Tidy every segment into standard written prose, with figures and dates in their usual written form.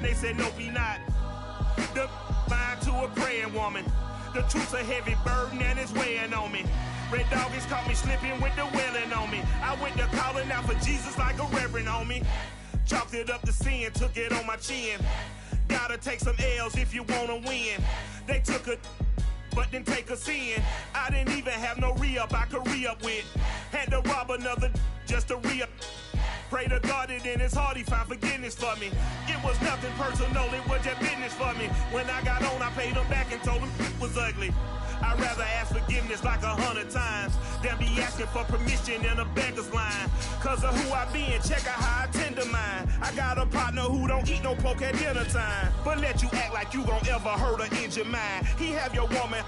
they said, no, be not. The mind to a praying woman. The truth's a heavy burden and it's weighing on me. Red dog has caught me slipping with the wailing on me. I went to calling out for Jesus like a reverend on me. Chalked it up to sin, took it on my chin. Gotta take some L's if you wanna win. They took a but didn't take a sin. I didn't even have no re-up I could re-up with. Had to rob another just to re-up. Pray to God that in his heart he found forgiveness for me. It was nothing personal, it was just business for me. When I got on, I paid him back and told him it was ugly. I'd rather ask forgiveness like 100 times than be asking for permission in a beggar's line. Cause of who I be and check out how I tend to mine. I got a partner who don't eat no pork at dinner time, but let you act like you gon' ever hurt or injure mine. He have your woman,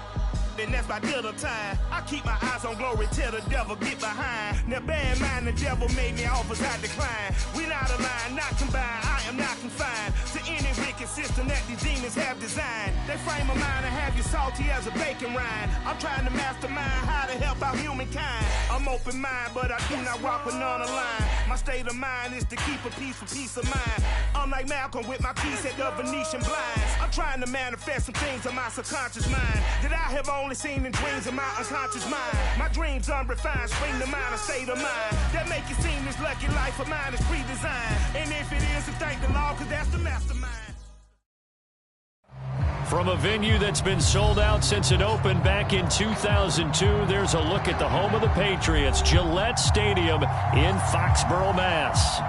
and that's by dinner time. I keep my eyes on glory till the devil get behind. Now bear in mind the devil made me offers I decline. We not aligned, not combined, I am not confined to any wicked system that these demons have designed. They frame a mind and have you salty as a bacon rind. I'm trying to mastermind how to help out humankind. I'm open mind, but I do not walk with none aligned. My state of mind is to keep a peace for peace of mind. Unlike Malcolm with my piece at the Venetian blinds. I'm trying to manifest some things in my subconscious mind that I have only seen in dreams of my unconscious mind. My dreams unrefined, spring to mind, a state of mind that make it seem this lucky life of mine is pre-designed. And if it is, then thank the Lord, cause that's the mastermind. From a venue that's been sold out since it opened back in 2002, there's a look at the home of the Patriots, Gillette Stadium in Foxborough, Mass.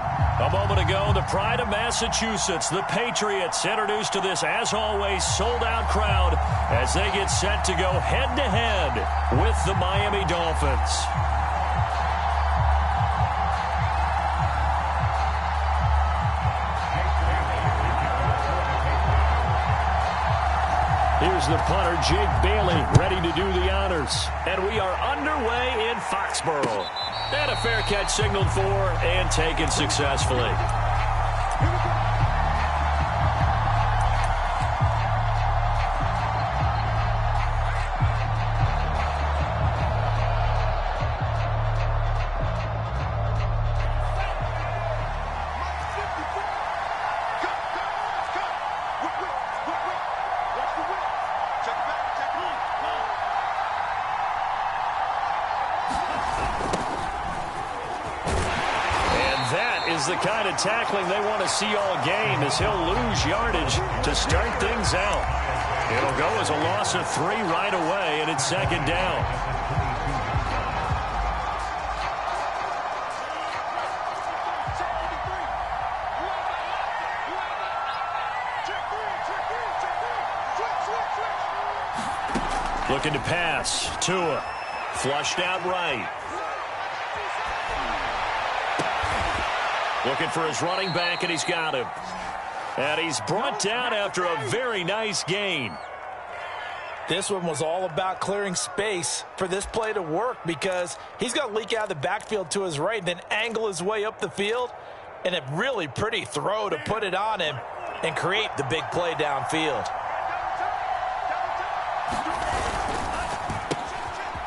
A moment ago, the pride of Massachusetts, the Patriots, introduced to this, as always, sold-out crowd as they get set to go head-to-head with the Miami Dolphins. Here's the punter, Jake Bailey, ready to do the honors. And we are underway in Foxborough. And a fair catch signaled for and taken successfully. The kind of tackling they want to see all game as he'll lose yardage to start things out. It'll go as a loss of 3 right away, and it's second down. Looking to pass. Tua flushed out right. Looking for his running back, and he's got him. And he's brought down after a very nice gain. This one was all about clearing space for this play to work because he's going to leak out of the backfield to his right and then angle his way up the field. And a really pretty throw to put it on him and create the big play downfield.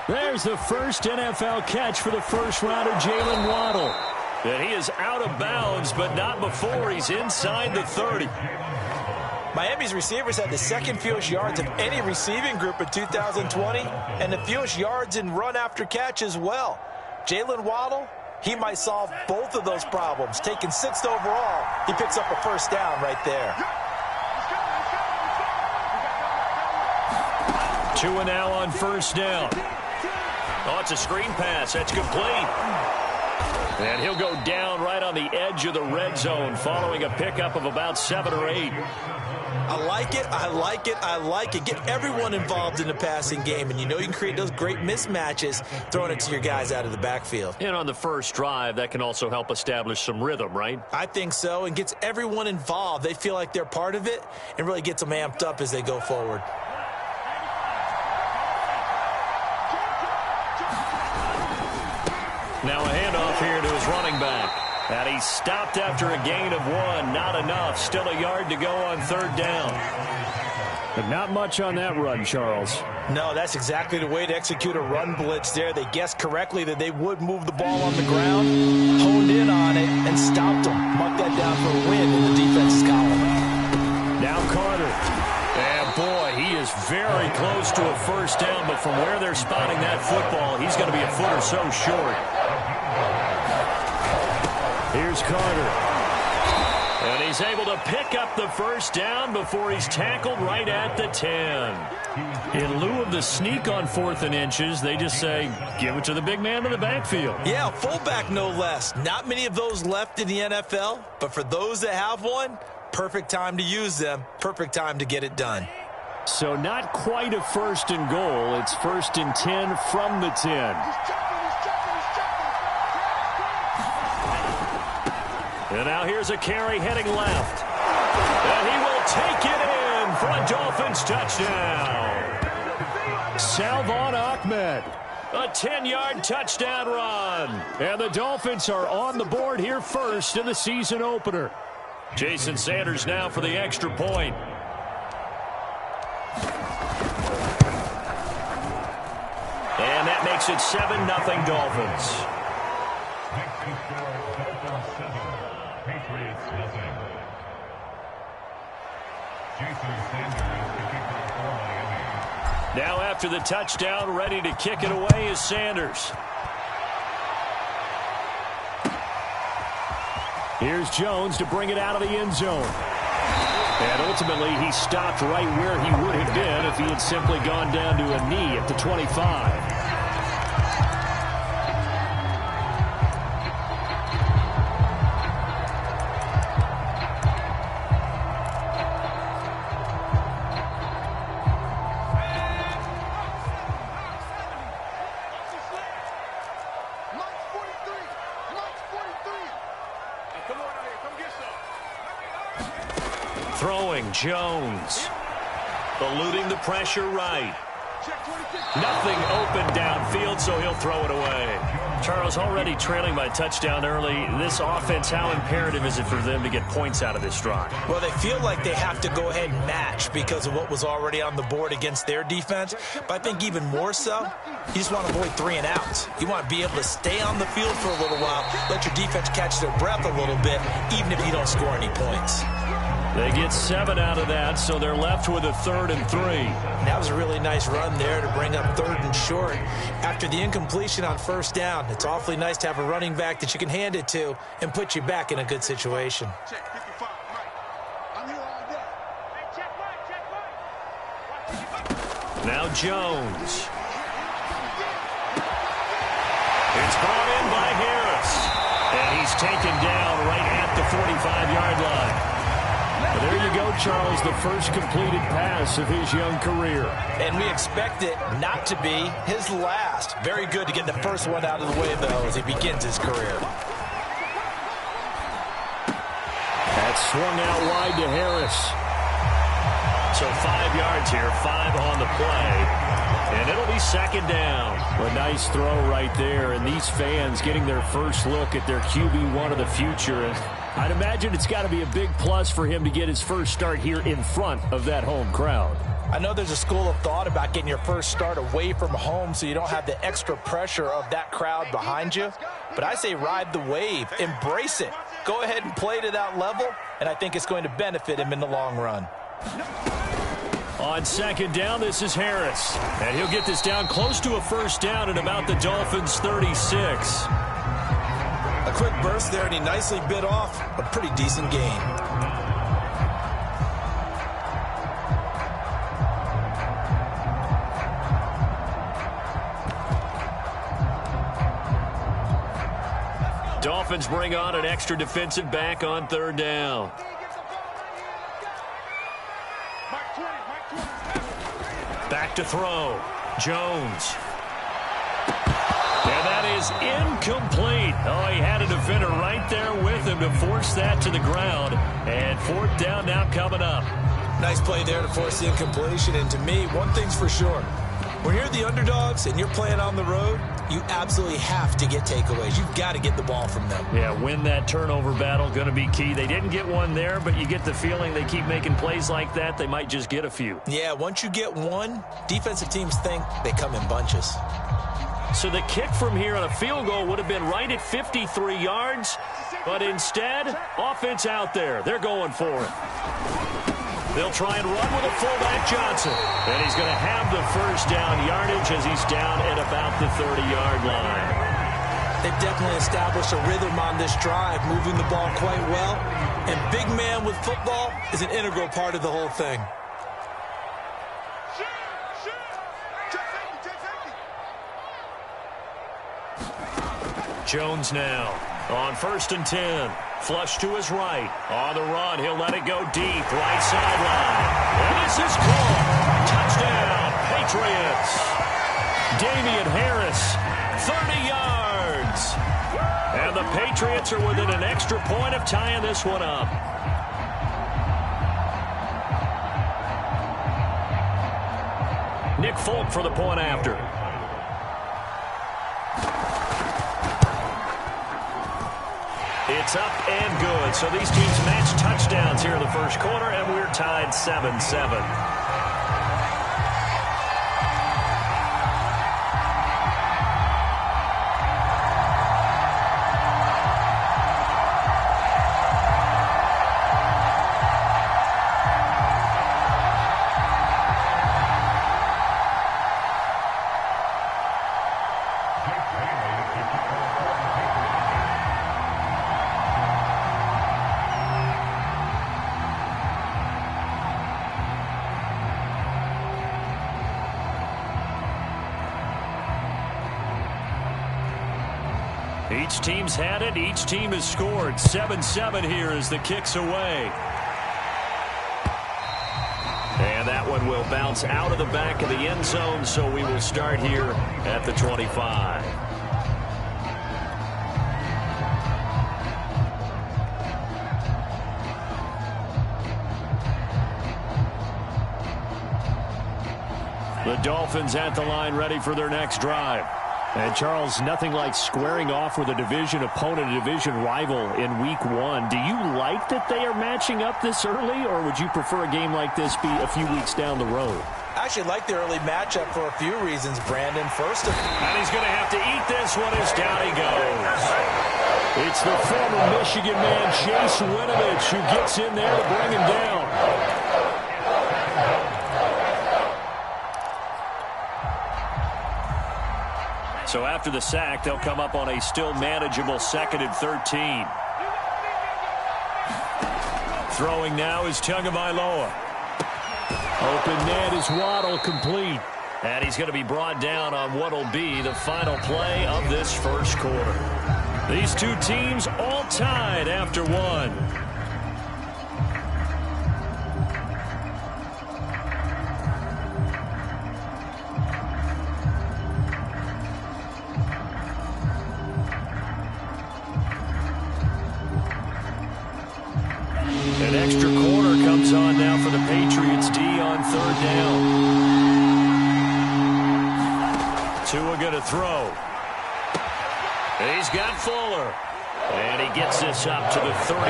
There's the first NFL catch for the first rounder, Jalen Waddle. And he is out of bounds, but not before he's inside the 30. Miami's receivers had the second fewest yards of any receiving group in 2020 and the fewest yards in run after catch as well. Jalen Waddle, he might solve both of those problems. Taking 6th overall, he picks up a first down right there. Tua now on first down. Oh, it's a screen pass. That's complete. And he'll go down right on the edge of the red zone following a pickup of about 7 or 8. I like it, I like it, I like it. Get everyone involved in the passing game, and you know you can create those great mismatches throwing it to your guys out of the backfield. And on the first drive, that can also help establish some rhythm, right? I think so, and gets everyone involved. They feel like they're part of it and really gets them amped up as they go forward. Now a handoff here to his running back. And he's stopped after a gain of 1. Not enough. Still a yard to go on third down. But not much on that run, Charles. No, that's exactly the way to execute a run blitz there. They guessed correctly that they would move the ball on the ground, honed in on it, and stopped them. Mark that down for a win in the defense's column. very close to a first down, but from where they're spotting that football, he's going to be a foot or so short. Here's Carter. And he's able to pick up the first down before he's tackled right at the 10. In lieu of the sneak on 4th and inches, they just say, give it to the big man in the backfield. Yeah, fullback no less. Not many of those left in the NFL, but for those that have one, perfect time to use them. Perfect time to get it done. So not quite a 1st and goal. It's 1st and 10 from the 10. And now here's a carry heading left. And he will take it in for a Dolphins touchdown. Salvon Ahmed, a 10-yard touchdown run. And the Dolphins are on the board here first in the season opener. Jason Sanders now for the extra point. And that makes it 7-0 Dolphins. Now after the touchdown, ready to kick it away is Sanders. Here's Jones to bring it out of the end zone. And ultimately, he stopped right where he would have been if he had simply gone down to a knee at the 25. Throwing, Jones. Eluding the pressure right. Nothing open downfield, so he'll throw it away. Charles, already trailing by touchdown early. This offense, how imperative is it for them to get points out of this drive? Well, they feel like they have to go ahead and match because of what was already on the board against their defense. But I think even more so, you just want to avoid 3 and outs. You want to be able to stay on the field for a little while, let your defense catch their breath a little bit, even if you don't score any points. They get 7 out of that, so they're left with a 3rd and 3. That was a really nice run there to bring up 3rd and short. After the incompletion on 1st down, it's awfully nice to have a running back that you can hand it to and put you back in a good situation. Now Jones. It's brought in by Harris. And he's taken down right at the 45-yard line. There you go, Charles, the first completed pass of his young career. And we expect it not to be his last. Very good to get the first one out of the way, though, as he begins his career. That's swung out wide to Harris. So 5 yards here, 5 on the play. And it'll be 2nd down. A nice throw right there. And these fans getting their first look at their QB1 of the future. And I'd imagine it's got to be a big plus for him to get his first start here in front of that home crowd. I know there's a school of thought about getting your first start away from home so you don't have the extra pressure of that crowd behind you. But I say ride the wave. Embrace it. Go ahead and play to that level, and I think it's going to benefit him in the long run. On 2nd down, this is Harris. And he'll get this down close to a first down at about the Dolphins' 36. A quick burst there, and he nicely bit off a pretty decent gain. Dolphins bring on an extra defensive back on 3rd down. Back to throw. Jones. And that is incomplete. Oh, he had a defender right there with him to force that to the ground. And 4th down now coming up. Nice play there to force the incompletion. And to me, one thing's for sure. When you're the underdogs and you're playing on the road, you absolutely have to get takeaways. You've got to get the ball from them. Yeah, win that turnover battle, going to be key. They didn't get one there, but you get the feeling they keep making plays like that, they might just get a few. Yeah, once you get one, defensive teams think they come in bunches. So the kick from here on a field goal would have been right at 53 yards, but instead, offense out there. They're going for it. They'll try and run with a fullback, Johnson. And he's going to have the first down yardage as he's down at about the 30-yard line. They've definitely established a rhythm on this drive, moving the ball quite well. And big man with football is an integral part of the whole thing. Jones now on 1st and 10. Flush to his right. On the run, he'll let it go deep. Right sideline. And this is caught. Touchdown, Patriots. Damian Harris, 30 yards. And the Patriots are within an extra point of tying this one up. Nick Folk for the point after. It's up and good. So these teams match touchdowns here in the first quarter, and we're tied 7-7. Each team's had it. Each team has scored. 7-7 here as the kick's away. And that one will bounce out of the back of the end zone, so we will start here at the 25. The Dolphins at the line, ready for their next drive. And, Charles, nothing like squaring off with a division opponent, a division rival in Week 1. Do you like that they are matching up this early, or would you prefer a game like this be a few weeks down the road? I actually like the early matchup for a few reasons, Brandon. First of all, and he's going to have to eat this one as down he goes. It's the former Michigan man, Chase Winovich, who gets in there to bring him down. So after the sack, they'll come up on a still manageable 2nd and 13. Throwing now is Tagovailoa. Open net is Waddle, complete. And he's going to be brought down on what will be the final play of this first quarter. These two teams all tied after one. An extra quarter comes on now for the Patriots D on 3rd down. Tua going to throw. He's got Fuller. And he gets this up to the 34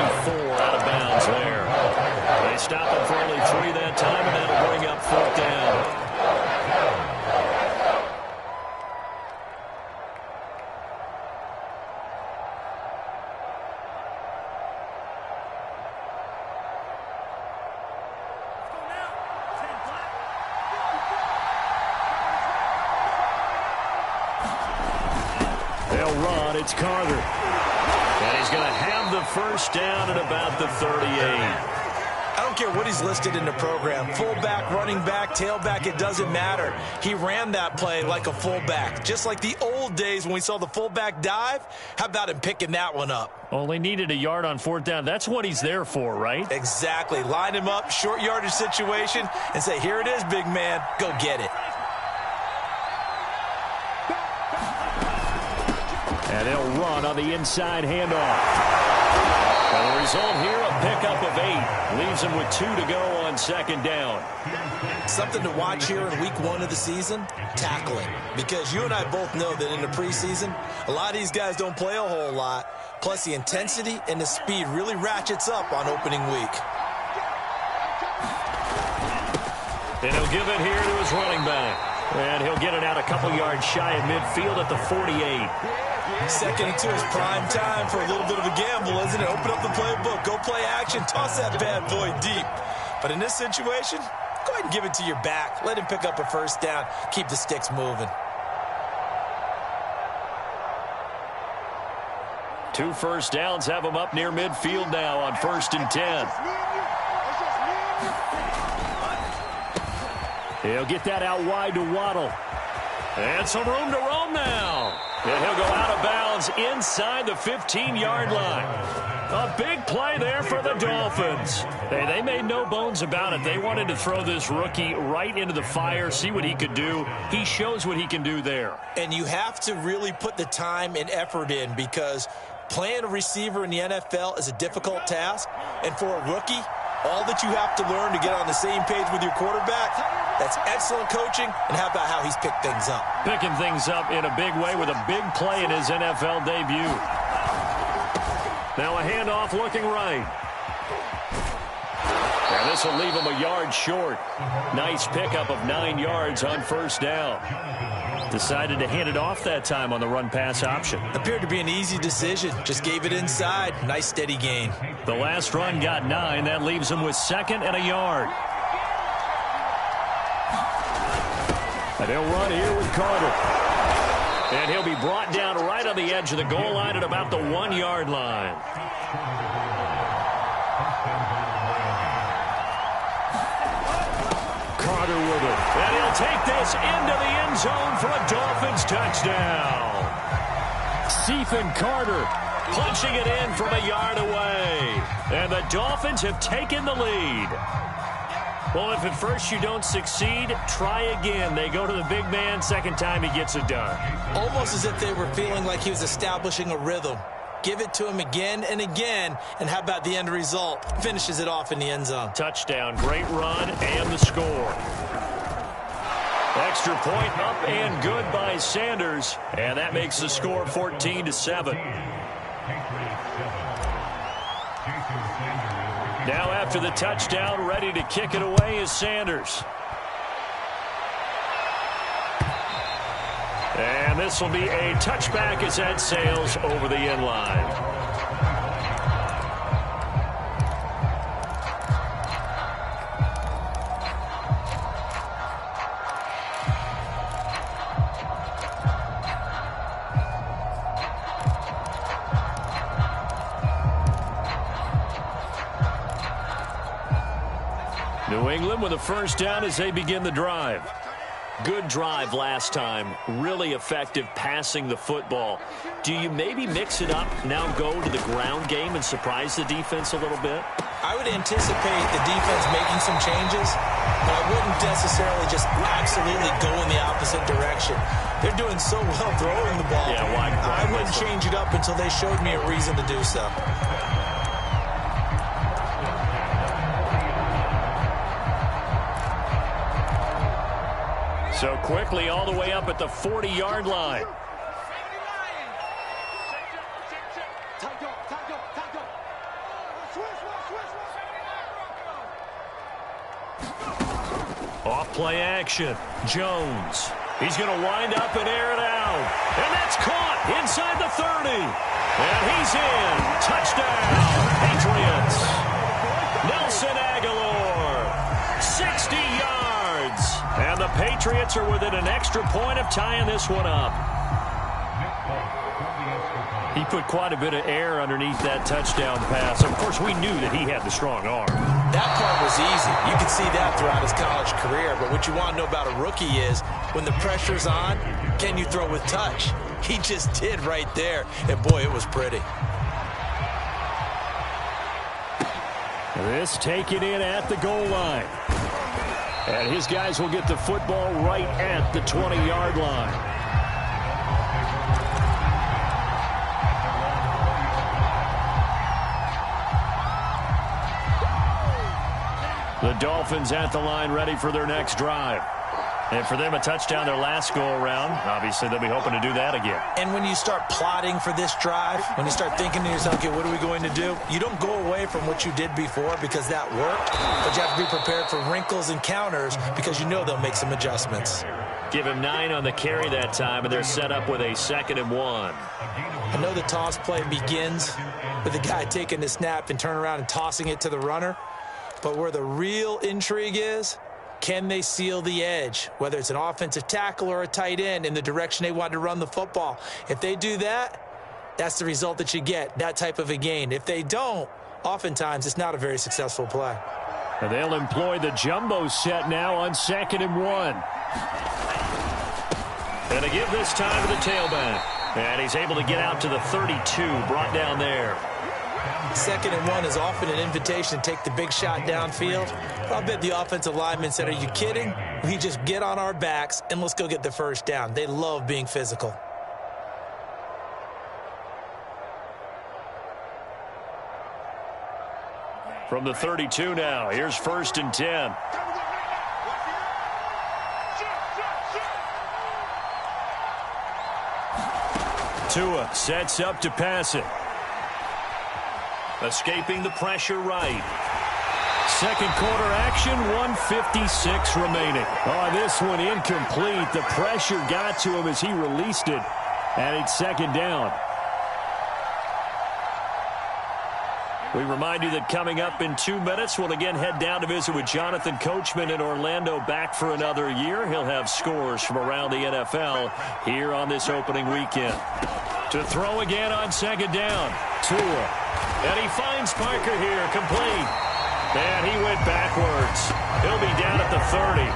out of bounds there. They stop him for only 3 that time, and that'll bring up 4th down. It's Carter. And he's going to have the first down at about the 38. I don't care what he's listed in the program. Fullback, running back, tailback, it doesn't matter. He ran that play like a fullback. Just like the old days when we saw the fullback dive. How about him picking that one up? Only needed a yard on 4th down. That's what he's there for, right? Exactly. Line him up, short yardage situation, and say, here it is, big man. Go get it. And they'll run on the inside handoff. And the result here, a pickup of 8. Leaves them with 2 to go on 2nd down. Something to watch here in Week 1 of the season, tackling. Because you and I both know that in the preseason, a lot of these guys don't play a whole lot. Plus, the intensity and the speed really ratchets up on opening week. And he'll give it here to his running back. And he'll get it out a couple yards shy of midfield at the 48. 2nd and 2 is prime time for a little bit of a gamble, isn't it? Open up the playbook, go play action, toss that bad boy deep. But in this situation, go ahead and give it to your back. Let him pick up a first down. Keep the sticks moving. 2 first downs have him up near midfield now on 1st and 10. He'll get that out wide to Waddle. And some room to roam now. And he'll go out of bounds inside the 15-yard line. A big play there for the Dolphins. Hey, they made no bones about it. They wanted to throw this rookie right into the fire, see what he could do. He shows what he can do there. And you have to really put the time and effort in, because playing a receiver in the NFL is a difficult task. And for a rookie, all that you have to learn to get on the same page with your quarterback, that's excellent coaching. And how about how he's picked things up? Picking things up in a big way with a big play in his NFL debut. Now a handoff looking right. And this will leave him a yard short. Nice pickup of 9 yards on first down. Decided to hand it off that time on the run-pass option. Appeared to be an easy decision. Just gave it inside. Nice steady gain. The last run got 9. That leaves him with 2nd and a yard. And he'll run here with Carter. And he'll be brought down right on the edge of the goal line at about the 1-yard line. Carter with it. And he'll take this into the end zone for a Dolphins touchdown. Stephen Carter punching it in from a yard away. And the Dolphins have taken the lead. Well, if at first you don't succeed, try again. They go to the big man. Second time he gets it done. Almost as if they were feeling like he was establishing a rhythm. Give it to him again and again. And how about the end result? Finishes it off in the end zone. Touchdown, great run, and the score. Extra point up and good by Sanders. And that makes the score 14-7. Now after the touchdown, ready to kick it away is Sanders. And this will be a touchback as that sails over the end line. New England with a first down as they begin the drive. Good drive last time. Really effective passing the football. Do you maybe mix it up, now go to the ground game and surprise the defense a little bit? I would anticipate the defense making some changes, but I wouldn't necessarily just absolutely go in the opposite direction. They're doing so well throwing the ball. Yeah, I wouldn't change it up until they showed me a reason to do so. So quickly all the way up at the 40-yard line. Off play action. Jones. He's going to wind up and air it out. And that's caught inside the 30. And he's in. Touchdown, Patriots. Nelson Aguilar. 60 yards. And the Patriots are within an extra point of tying this one up. He put quite a bit of air underneath that touchdown pass. Of course, we knew that he had the strong arm. That part was easy. You can see that throughout his college career. But what you want to know about a rookie is when the pressure's on, can you throw with touch? He just did right there. And, boy, it was pretty. This taken in at the goal line. And his guys will get the football right at the 20-yard line. The Dolphins at the line ready for their next drive. And for them, a touchdown their last go-around. Obviously, they'll be hoping to do that again. And when you start plotting for this drive, when you start thinking to yourself, okay, what are we going to do? You don't go away from what you did before because that worked, but you have to be prepared for wrinkles and counters because you know they'll make some adjustments. Give him 9 on the carry that time, and they're set up with a 2nd and 1. I know the toss play begins with the guy taking the snap and turning around and tossing it to the runner. But where the real intrigue is, can they seal the edge, whether it's an offensive tackle or a tight end in the direction they want to run the football? If they do that, that's the result that you get, that type of a gain. If they don't, oftentimes it's not a very successful play. And they'll employ the jumbo set now on 2nd and 1. And to give this time to the tailback. And he's able to get out to the 32, brought down there. 2nd and 1 is often an invitation to take the big shot downfield. I bet the offensive lineman said, are you kidding? We just get on our backs and let's go get the first down. They love being physical. From the 32 now, here's 1st and 10. Tua sets up to pass it. Escaping the pressure right. Second quarter action, 1:56 remaining. Oh, this one incomplete. The pressure got to him as he released it. And it's 2nd down. We remind you that coming up in 2 minutes, we'll again head down to visit with Jonathan Coachman in Orlando, back for another year. He'll have scores from around the NFL here on this opening weekend. To throw again on 2nd down. Tua. And he finds Parker here, complete. And he went backwards. He'll be down at the 30.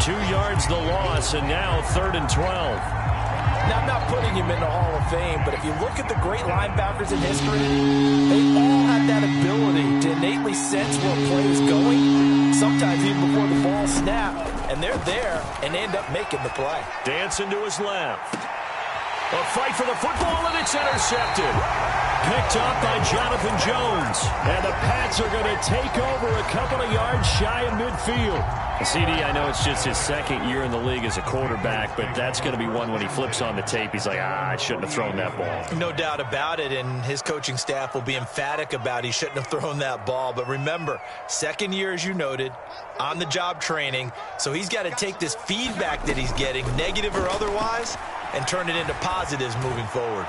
2 yards the loss, and now 3rd and 12. Now, I'm not putting him in the Hall of Fame, but if you look at the great linebackers in history, they all have that ability to innately sense where a play is going, sometimes even before the ball snapped, and they're there and end up making the play. Dancing to his left. A fight for the football, and it's intercepted. Picked up by Jonathan Jones. And the Pats are going to take over a couple of yards shy of midfield. CD, I know it's just his 2nd year in the league as a quarterback, but that's going to be one when he flips on the tape. He's like, I shouldn't have thrown that ball. No doubt about it, and his coaching staff will be emphatic about he shouldn't have thrown that ball. But remember, 2nd year, as you noted, on-the-job training, so he's got to take this feedback that he's getting, negative or otherwise, and turn it into positives moving forward.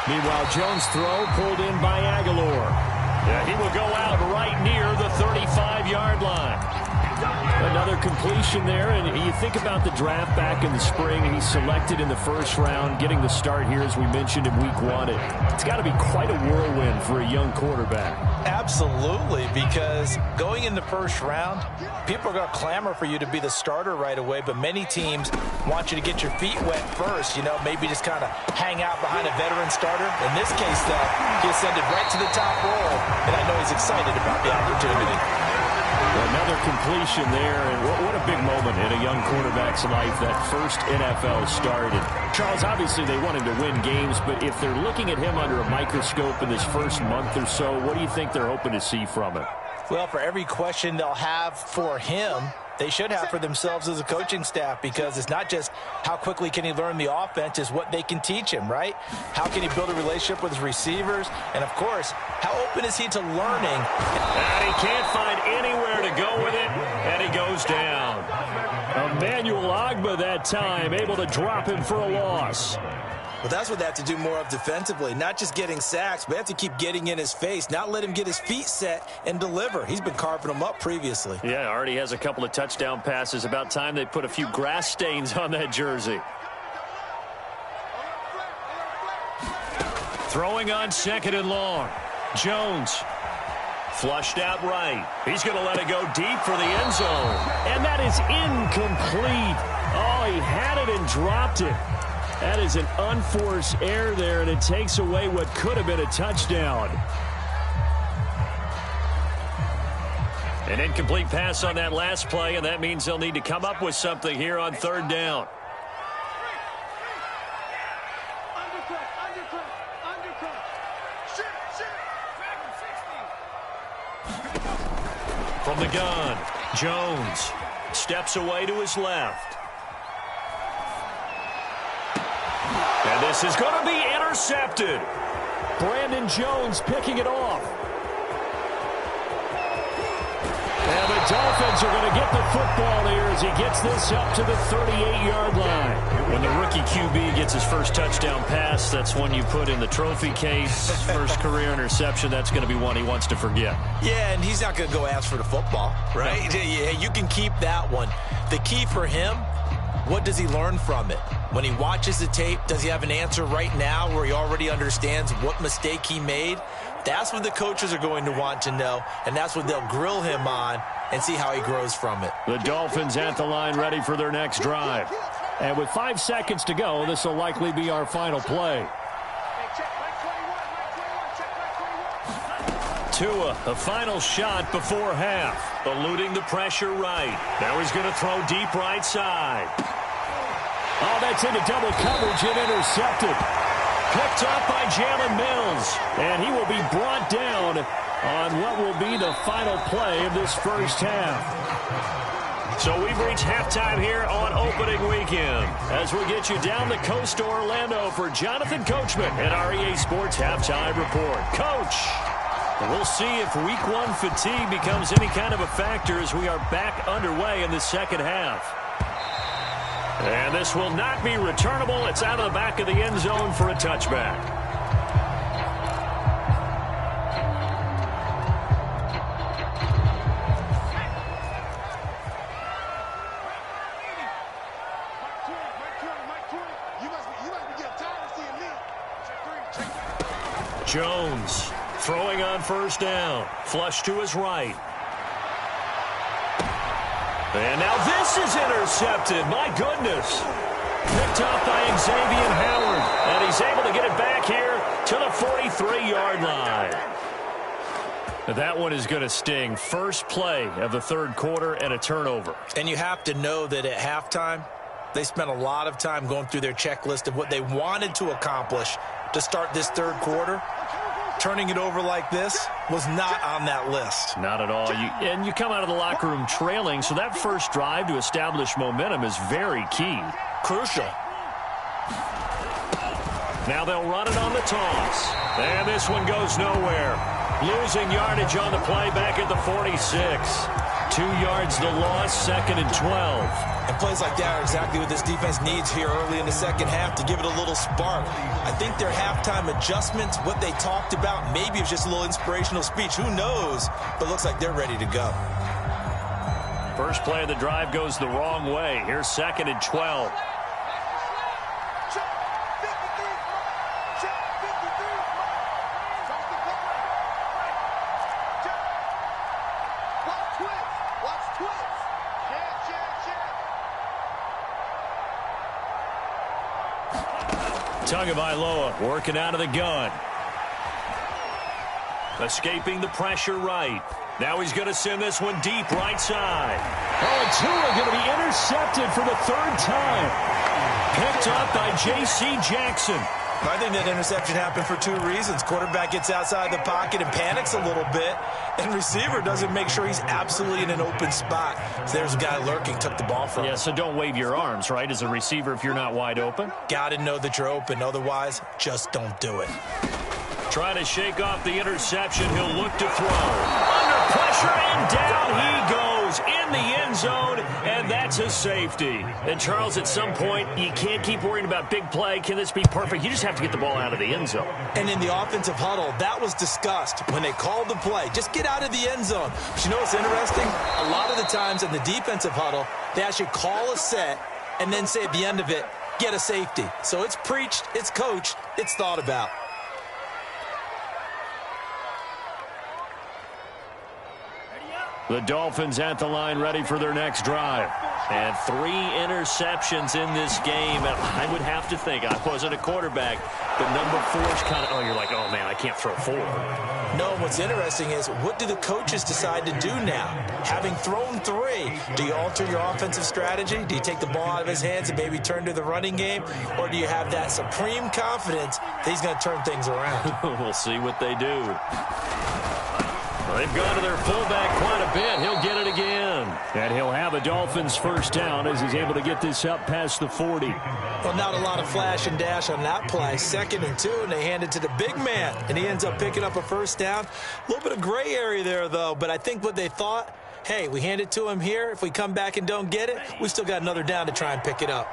Meanwhile, Jones' throw pulled in by Aguilar. Yeah, he will go out right near the 35-yard line. Another completion there, and you think about the draft back in the spring. He's selected in the 1st round, getting the start here, as we mentioned, in week 1. It's got to be quite a whirlwind for a young quarterback. Absolutely, because going in the 1st round, people are going to clamor for you to be the starter right away, but many teams want you to get your feet wet first, maybe just kind of hang out behind a veteran starter. In this case, though, he ascended right to the top role, and I know he's excited about the opportunity. Another completion there, and what a big moment in a young quarterback's life, that first NFL start. And Charles, obviously they want him to win games, but if they're looking at him under a microscope in this first month or so, what do you think they're hoping to see from him? Well, for every question they'll have for him, they should have for themselves as a coaching staff, because it's not just how quickly can he learn the offense, it's what they can teach him, right? How can he build a relationship with his receivers? And, of course, how open is he to learning? And he can't find anywhere to go with it, and he goes down. Emmanuel Ogbah that time, able to drop him for a loss. Well, that's what they have to do more of defensively, not just getting sacks, but they have to keep getting in his face, not let him get his feet set and deliver. He's been carving them up previously. Yeah, already has a couple of touchdown passes. About time they put a few grass stains on that jersey. Throwing on 2nd and long. Jones flushed out right. He's going to let it go deep for the end zone. And that is incomplete. Oh, he had it and dropped it. That is an unforced error there, and it takes away what could have been a touchdown. An incomplete pass on that last play, and that means they'll need to come up with something here on 3rd down. From the gun, Jones steps away to his left. And this is going to be intercepted. Brandon Jones picking it off. And the Dolphins are going to get the football here as he gets this up to the 38-yard line. When the rookie QB gets his first touchdown pass, that's one you put in the trophy case. First career interception, that's going to be one he wants to forget. Yeah, and he's not going to go ask for the football, right? No. Yeah, you can keep that one. The key for him, what does he learn from it? When he watches the tape, does he have an answer right now where he already understands what mistake he made? That's what the coaches are going to want to know, and that's what they'll grill him on and see how he grows from it. The Dolphins at the line ready for their next drive. And with 5 seconds to go, this will likely be our final play. Tua, a final shot before half. Eluding the pressure right. Now he's going to throw deep right side. Oh, that's into double coverage and intercepted. Picked up by Jalen Mills. And he will be brought down on what will be the final play of this first half. So we've reached halftime here on opening weekend. As we get you down the coast to Orlando for Jonathan Coachman at our EA Sports Halftime Report. Coach, we'll see if week one fatigue becomes any kind of a factor as we are back underway in the second half. And this will not be returnable. It's out of the back of the end zone for a touchback. Jones throwing on first down. Flush to his right. And now this is intercepted. My goodness. Picked up by Xavier Howard. And he's able to get it back here to the 43-yard line. That one is going to sting. First play of the third quarter and a turnover. And you have to know that at halftime, they spent a lot of time going through their checklist of what they wanted to accomplish to start this third quarter. Turning it over like this was not on that list. Not at all. And you come out of the locker room trailing, so that first drive to establish momentum is very key. Crucial. Now they'll run it on the toss. And this one goes nowhere. Losing yardage on the play back at the 46. 2 yards the loss, 2nd and 12. And plays like that are exactly what this defense needs here early in the second half to give it a little spark. I think their halftime adjustments, what they talked about, maybe it was just a little inspirational speech. Who knows? But looks like they're ready to go. First play of the drive goes the wrong way. Here's 2nd and 12. Tagovailoa working out of the gun. Escaping the pressure right. Now he's going to send this one deep right side. Oh, and Tua going to be intercepted for the third time. Picked up by J.C. Jackson. I think that interception happened for 2 reasons. Quarterback gets outside the pocket and panics a little bit, and receiver doesn't make sure he's absolutely in an open spot. So there's a guy lurking, took the ball from him. Yeah, so don't wave your arms, right, as a receiver if you're not wide open? Got to know that you're open. Otherwise, just don't do it. Trying to shake off the interception. He'll look to throw. Under pressure, and down he goes in the end zone, and that's a safety. And, Charles, at some point, you can't keep worrying about big play. Can this be perfect? You just have to get the ball out of the end zone. And in the offensive huddle, that was discussed when they called the play. Just get out of the end zone. But you know what's interesting? A lot of the times in the defensive huddle, they actually call a set and then say at the end of it, get a safety. So it's preached, it's coached, it's thought about. The Dolphins at the line ready for their next drive. And 3 interceptions in this game. I would have to think, I wasn't a quarterback, but number 4 is kind of, oh, you're like, oh, man, I can't throw 4. No, what's interesting is what do the coaches decide to do now? Having thrown 3, do you alter your offensive strategy? Do you take the ball out of his hands and maybe turn to the running game? Or do you have that supreme confidence that he's going to turn things around? We'll see what they do. They've gone to their fullback quite a bit. He'll get it again. And he'll have a Dolphins first down as he's able to get this up past the 40. Well, not a lot of flash and dash on that play. 2nd and 2, and they hand it to the big man. And he ends up picking up a first down. A little bit of gray area there, though. But I think what they thought hey, we hand it to him here. If we come back and don't get it, we still got another down to try and pick it up.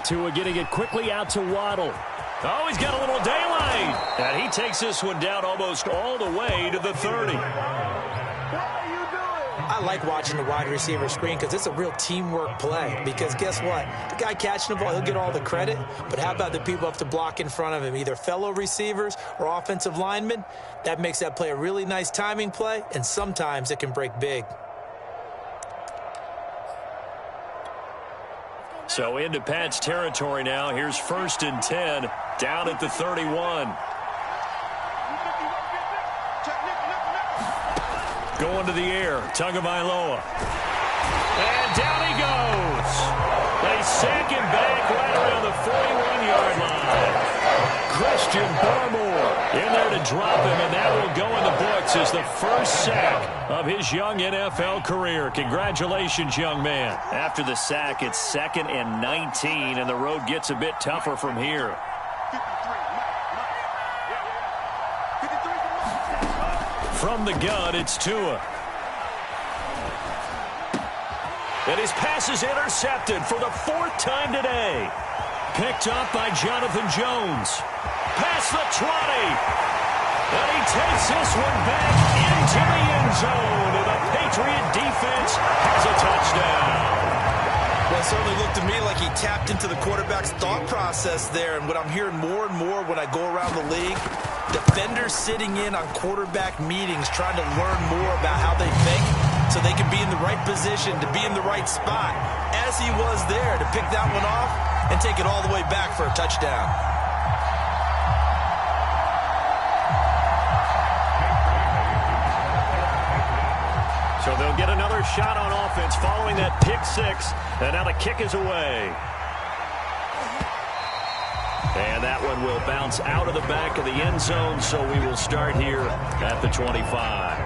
Tua getting it quickly out to Waddle. Oh, he's got a little daylight. And he takes this one down almost all the way to the 30. I like watching the wide receiver screen because it's a real teamwork play. Because guess what? The guy catching the ball, he'll get all the credit. But how about the people up to block in front of him, either fellow receivers or offensive linemen? That makes that play a really nice timing play, and sometimes it can break big. So into Pat's territory now. Here's 1st and 10 down at the 31. Going to the air, Tagovailoa. And down he goes. They sack him back right around the 41-yard line. Christian Barmore in there to drop him, and that will go in the books as the first sack of his young NFL career. Congratulations, young man. After the sack, it's 2nd and 19, and the road gets a bit tougher from here. From the gun, it's Tua. And his pass is intercepted for the 4th time today. Picked up by Jonathan Jones. Past the 20. And he takes this one back into the end zone. And the Patriot defense has a touchdown. Well, it certainly looked to me like he tapped into the quarterback's thought process there. And what I'm hearing more and more when I go around the league, defenders sitting in on quarterback meetings trying to learn more about how they think so they can be in the right position to be in the right spot, as he was there to pick that one off and take it all the way back for a touchdown. So they'll get another shot on offense following that pick 6, and now the kick is away. And that one will bounce out of the back of the end zone, so we will start here at the 25.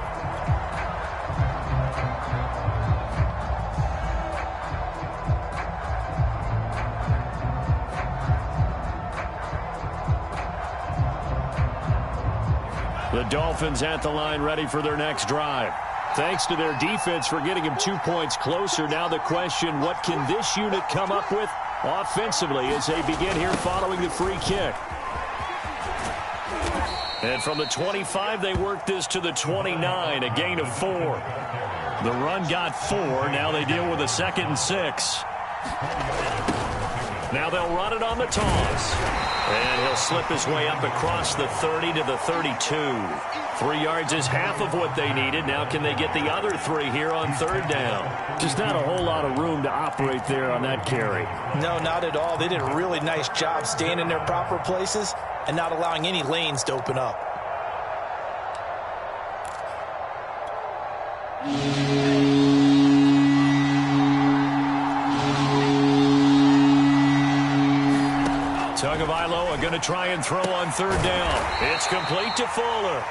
The Dolphins at the line, ready for their next drive. Thanks to their defense for getting him 2 points closer. Now the question, what can this unit come up with offensively as they begin here following the free kick? And from the 25, they work this to the 29, a gain of 4. The run got 4. Now they deal with a 2nd and 6. Now they'll run it on the toss. And he'll slip his way up across the 30 to the 32. 3 yards is half of what they needed. Now can they get the other 3 here on 3rd down? Just not a whole lot of room to operate there on that carry. No, not at all. They did a really nice job staying in their proper places and not allowing any lanes to open up. Tagovailoa going to try and throw on 3rd down. It's complete to Fuller.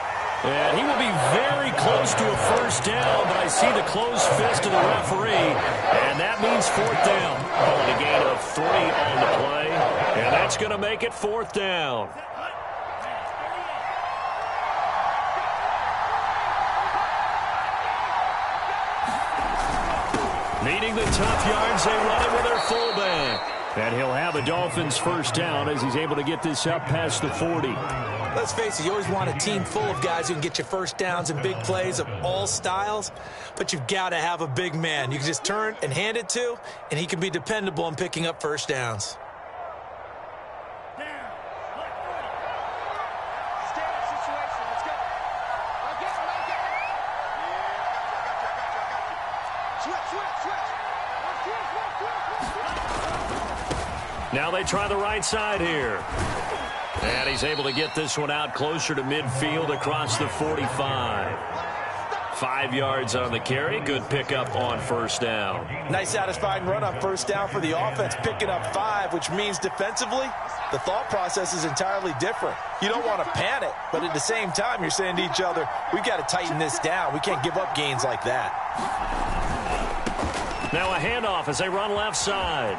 And he will be very close to a 1st down, but I see the closed fist of the referee, and that means 4th down. Calling a gain of 3 on the play, and that's going to make it 4th down. Needing the tough yards, they run it with their fullback. And he'll have a Dolphins 1st down as he's able to get this up past the 40. Let's face it, you always want a team full of guys who can get you 1st downs and big plays of all styles, but you've got to have a big man you can just turn and hand it to, and he can be dependable in picking up 1st downs. Now they try the right side here. And he's able to get this one out closer to midfield across the 45. 5 yards on the carry. Good pickup on 1st down. Nice satisfying run on 1st down for the offense, picking up 5, which means defensively, the thought process is entirely different. You don't want to panic, but at the same time, you're saying to each other, we've got to tighten this down. We can't give up gains like that. Now a handoff as they run left side.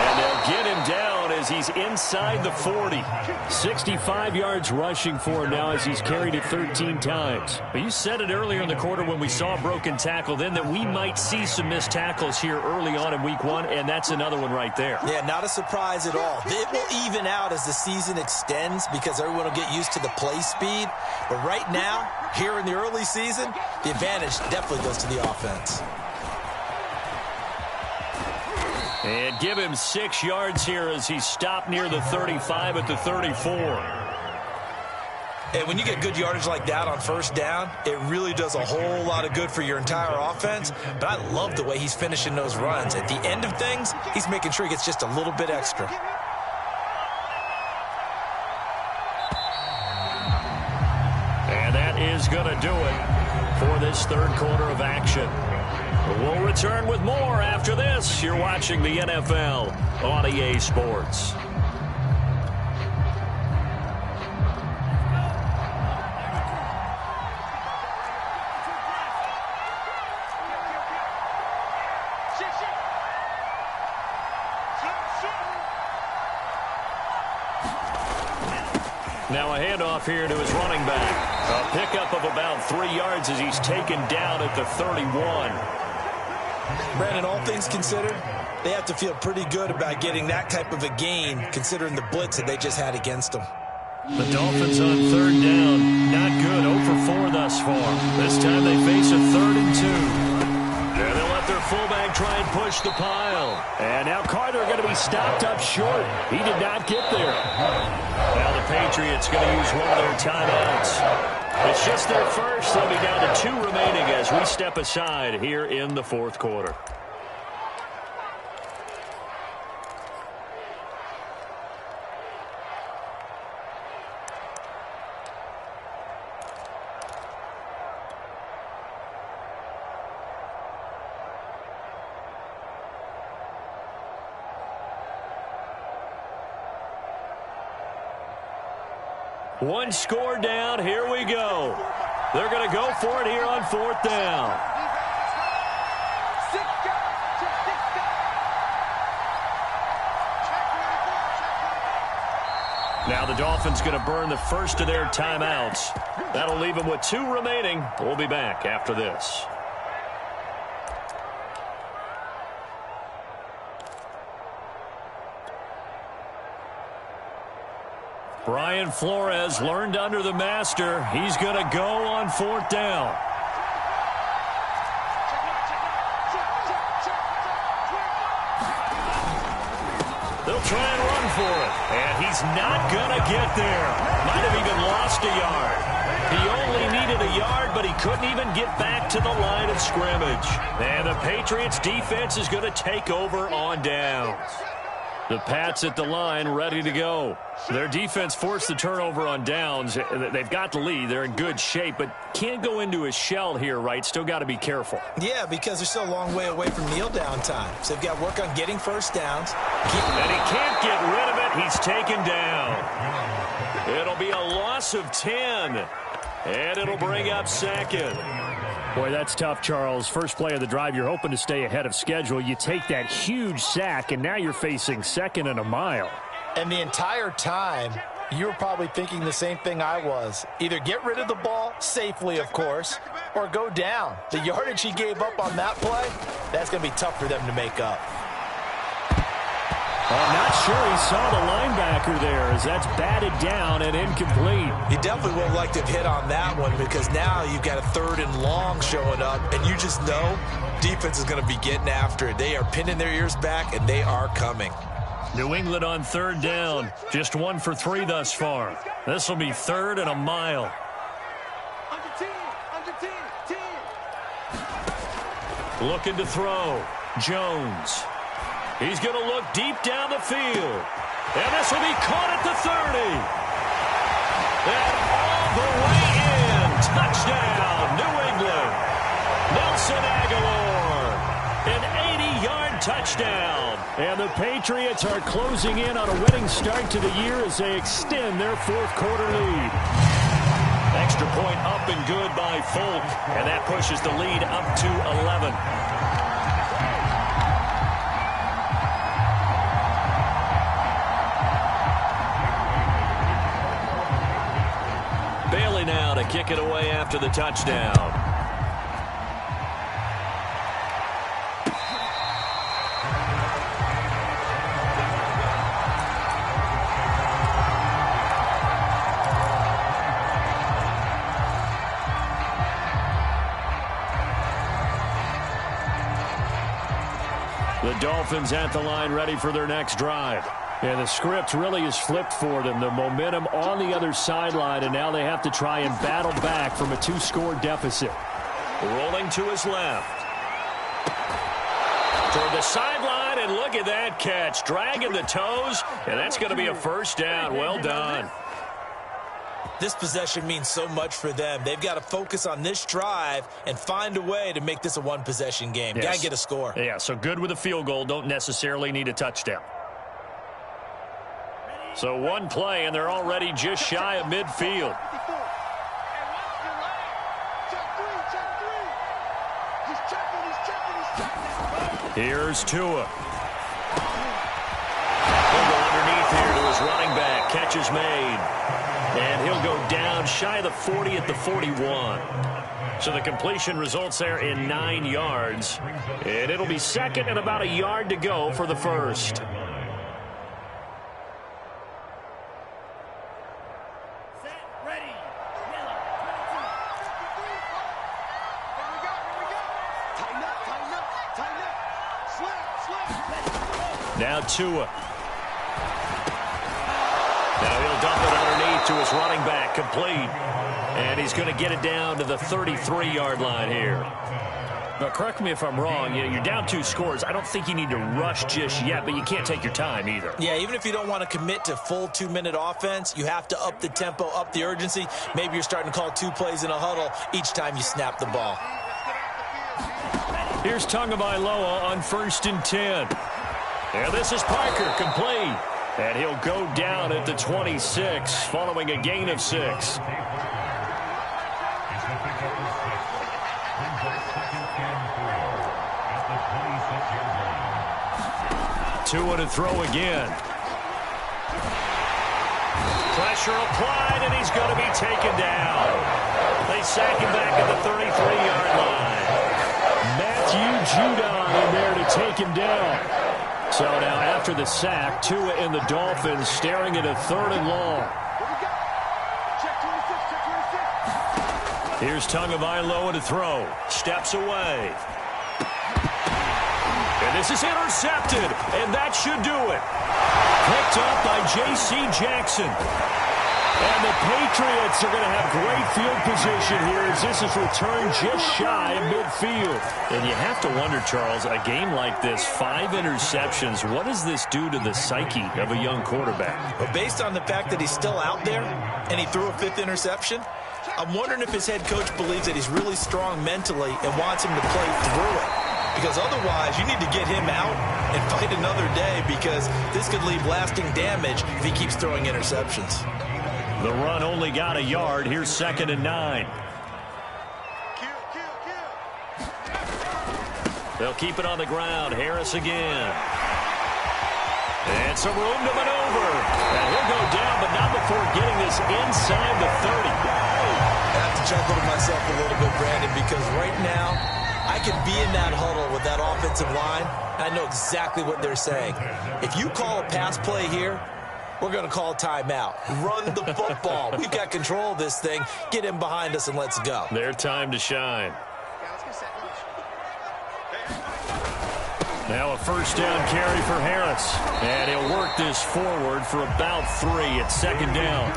And they'll get him down as he's inside the 40. 65 yards rushing for him now as he's carried it 13 times. But you said it earlier in the quarter when we saw a broken tackle then that we might see some missed tackles here early on in week 1, and that's another one right there. Yeah, not a surprise at all. It will even out as the season extends because everyone will get used to the play speed. But right now, here in the early season, the advantage definitely goes to the offense. And give him 6 yards here as he stopped near the 35 at the 34. And when you get good yardage like that on first down, it really does a whole lot of good for your entire offense. But I love the way he's finishing those runs. At the end of things, he's making sure he gets just a little bit extra. And that is going to do it for this third quarter of action. We'll return with more after this. You're watching the NFL on EA Sports. Now a handoff here to his running back. A pickup of about 3 yards as he's taken down at the 31. Brandon, all things considered, they have to feel pretty good about getting that type of a gain considering the blitz that they just had against them. The Dolphins on third down. Not good. 0 for 4 thus far. This time they face a 3rd and 2. And they'll let their fullback try and push the pile. And now Carter going to be stopped up short. He did not get there. Now the Patriots going to use one of their timeouts. It's just their first. They'll be down to 2 remaining as we step aside here in the fourth quarter. One score down. Here we go. They're going to go for it here on 4th down. Now the Dolphins going to burn the first of their timeouts. That'll leave them with 2 remaining. We'll be back after this. Brian Flores learned under the master. He's going to go on 4th down. They'll try and run for it. And he's not going to get there. Might have even lost a yard. He only needed a yard, but he couldn't even get back to the line of scrimmage. And the Patriots defense is going to take over on downs. The Pats at the line ready to go. Their defense forced the turnover on downs. They've got the lead. They're in good shape, but can't go into a shell here, right? Still got to be careful. Yeah, because they're still a long way away from kneel down time. So they've got to work on getting first downs. And he can't get rid of it. He's taken down. It'll be a loss of 10. And it'll bring up 2nd. Boy, that's tough, Charles. First play of the drive, you're hoping to stay ahead of schedule. You take that huge sack, and now you're facing 2nd and a mile. And the entire time, you were probably thinking the same thing I was. Either get rid of the ball, safely, of course, or go down. The yardage he gave up on that play, that's going to be tough for them to make up. I'm not sure he saw the linebacker there as that's batted down and incomplete. He definitely would have liked to have hit on that one because now you've got a 3rd and long showing up, and you just know defense is going to be getting after it. They are pinning their ears back, and they are coming. New England on 3rd down. Just 1 for 3 thus far. This will be 3rd and a mile. Looking to throw. Jones. He's going to look deep down the field. And this will be caught at the 30. And all the way in. Touchdown, New England. Nelson Aguilar. An 80-yard touchdown. And the Patriots are closing in on a winning start to the year as they extend their 4th quarter lead. Extra point up and good by Folk. And that pushes the lead up to 11. now to kick it away after the touchdown. The Dolphins at the line ready for their next drive. And the script really is flipped for them. The momentum on the other sideline, and now they have to try and battle back from a 2-score deficit. Rolling to his left. Toward the sideline, and look at that catch. Dragging the toes, and that's going to be a first down. Well done. This possession means so much for them. They've got to focus on this drive and find a way to make this a one-possession game. Yes. Got to get a score. Yeah, so good with a field goal. Don't necessarily need a touchdown. So one play, and they're already just shy of midfield. Here's Tua. He'll go underneath here to his running back. Catch is made. And he'll go down shy of the 40 at the 41. So the completion results there in 9 yards. And it'll be second and about a yard to go for the first. Now Tua. Now he'll dump it underneath to his running back, complete. And he's going to get it down to the 33-yard line here. Now, correct me if I'm wrong. You're down 2 scores. I don't think you need to rush just yet, but you can't take your time either. Yeah, even if you don't want to commit to full 2-minute offense, you have to up the tempo, up the urgency. Maybe you're starting to call 2 plays in a huddle each time you snap the ball. Here's Tagovailoa on 1st and 10. And this is Parker, complete. And he'll go down at the 26, following a gain of 6. Tua to throw again. Pressure applied, and he's going to be taken down. They sack him back at the 33-yard line. Matthew Judon in there to take him down. So now after the sack, Tua and the Dolphins staring at a 3rd and long. Here's Tagovailoa to throw. Steps away. And this is intercepted, and that should do it. Picked up by J.C. Jackson. And the Patriots are going to have great field position here as this is returned just shy of midfield. And you have to wonder, Charles, a game like this, 5 interceptions, what does this do to the psyche of a young quarterback? Well, based on the fact that he's still out there and he threw a 5th interception, I'm wondering if his head coach believes that he's really strong mentally and wants him to play through it. Because otherwise, you need to get him out and fight another day because this could leave lasting damage if he keeps throwing interceptions. The run only got a yard. Here's 2nd and 9. They'll keep it on the ground. Harris again. And some room to maneuver. And he'll go down, but not before getting this inside the 30. I have to chuckle to myself a little bit, Brandon, because right now I could be in that huddle with that offensive line. I know exactly what they're saying. If you call a pass play here, we're going to call timeout. Run the football. We've got control of this thing. Get him behind us and let's go. Their time to shine. Now a 1st down carry for Harris. And he'll work this forward for about 3 at 2nd down.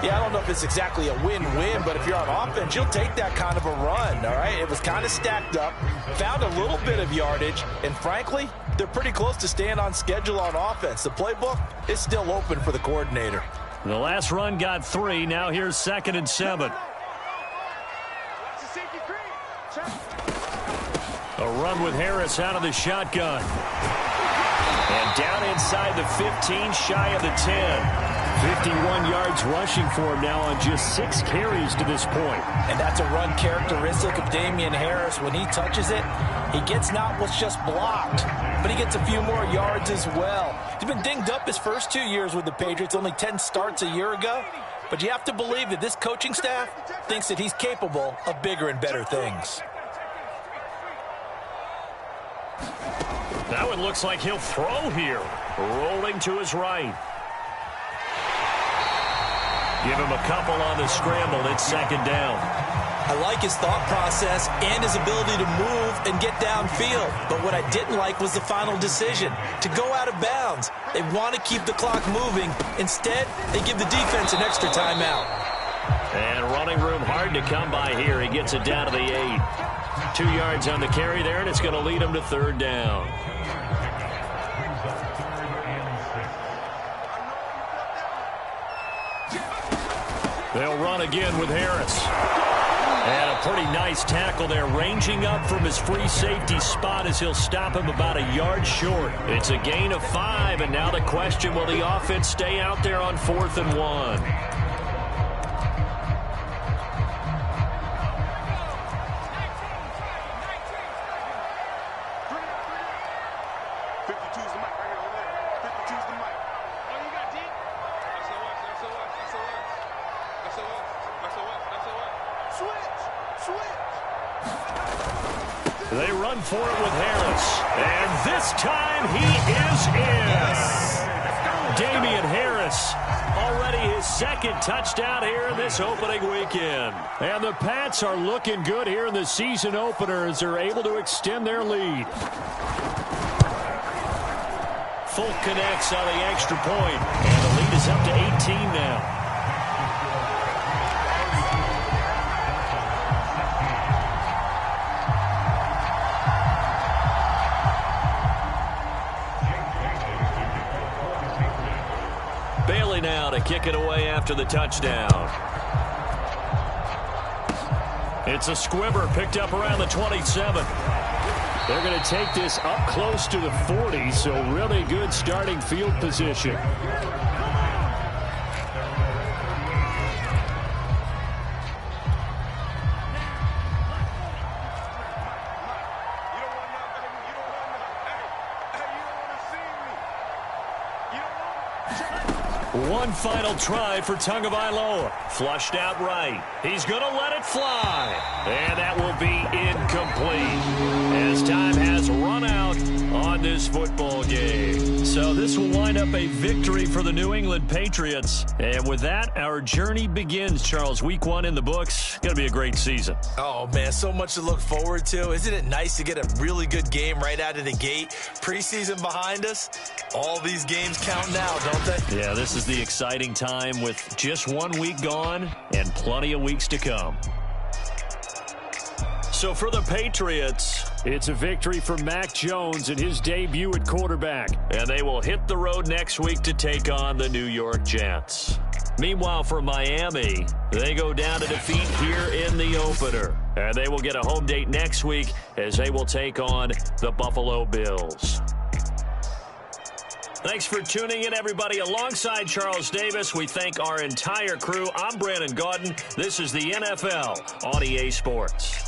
Yeah, I don't know if it's exactly a win-win, but if you're on offense, you'll take that kind of a run, all right? It was kind of stacked up, found a little bit of yardage, and frankly, they're pretty close to staying on schedule on offense. The playbook is still open for the coordinator. The last run got 3. Now here's 2nd and 7. A run with Harris out of the shotgun. And down inside the 15, shy of the 10. 51 yards rushing for him now on just 6 carries to this point. And that's a run characteristic of Damian Harris. When he touches it, he gets not what's just blocked, but he gets a few more yards as well. He's been dinged up his first 2 years with the Patriots, only 10 starts a year ago. But you have to believe that this coaching staff thinks that he's capable of bigger and better things. That one looks like he'll throw here. Rolling to his right. Give him a couple on the scramble. It's second down. I like his thought process and his ability to move and get downfield. But what I didn't like was the final decision, to go out of bounds. They want to keep the clock moving. Instead, they give the defense an extra timeout. And running room hard to come by here. He gets it down to the 8. 2 yards on the carry there, and it's going to lead him to third down. They'll run again with Harris. And a pretty nice tackle there, ranging up from his free safety spot as he'll stop him about a yard short. It's a gain of 5, and now the question, will the offense stay out there on 4th and 1? They run for it with Harris. And this time he is in. Yes. Damian Harris, already his second touchdown here in this opening weekend. And the Pats are looking good here in the season opener as they're able to extend their lead. Folk connects on the extra point. And the lead is up to 18 now. Bailey now to kick it away after the touchdown. It's a squibber picked up around the 27. They're going to take this up close to the 40, so really good starting field position. One final try for Tagovailoa. Flushed out right. He's going to let it fly. And that will be incomplete as time has run out on this football game. So this will wind up a victory for the New England Patriots. And with that, our journey begins, Charles. Week 1 in the books. Going to be a great season. Oh, man, so much to look forward to. Isn't it nice to get a really good game right out of the gate? Preseason behind us. All these games count now, don't they? Yeah, this is the exciting time with just 1 week gone and plenty of weeks to come. So for the Patriots, it's a victory for Mac Jones in his debut at quarterback. And they will hit the road next week to take on the New York Jets. Meanwhile, for Miami, they go down to defeat here in the opener. And they will get a home date next week as they will take on the Buffalo Bills. Thanks for tuning in, everybody. Alongside Charles Davis, we thank our entire crew. I'm Brandon Gaudin. This is the NFL on EA Sports.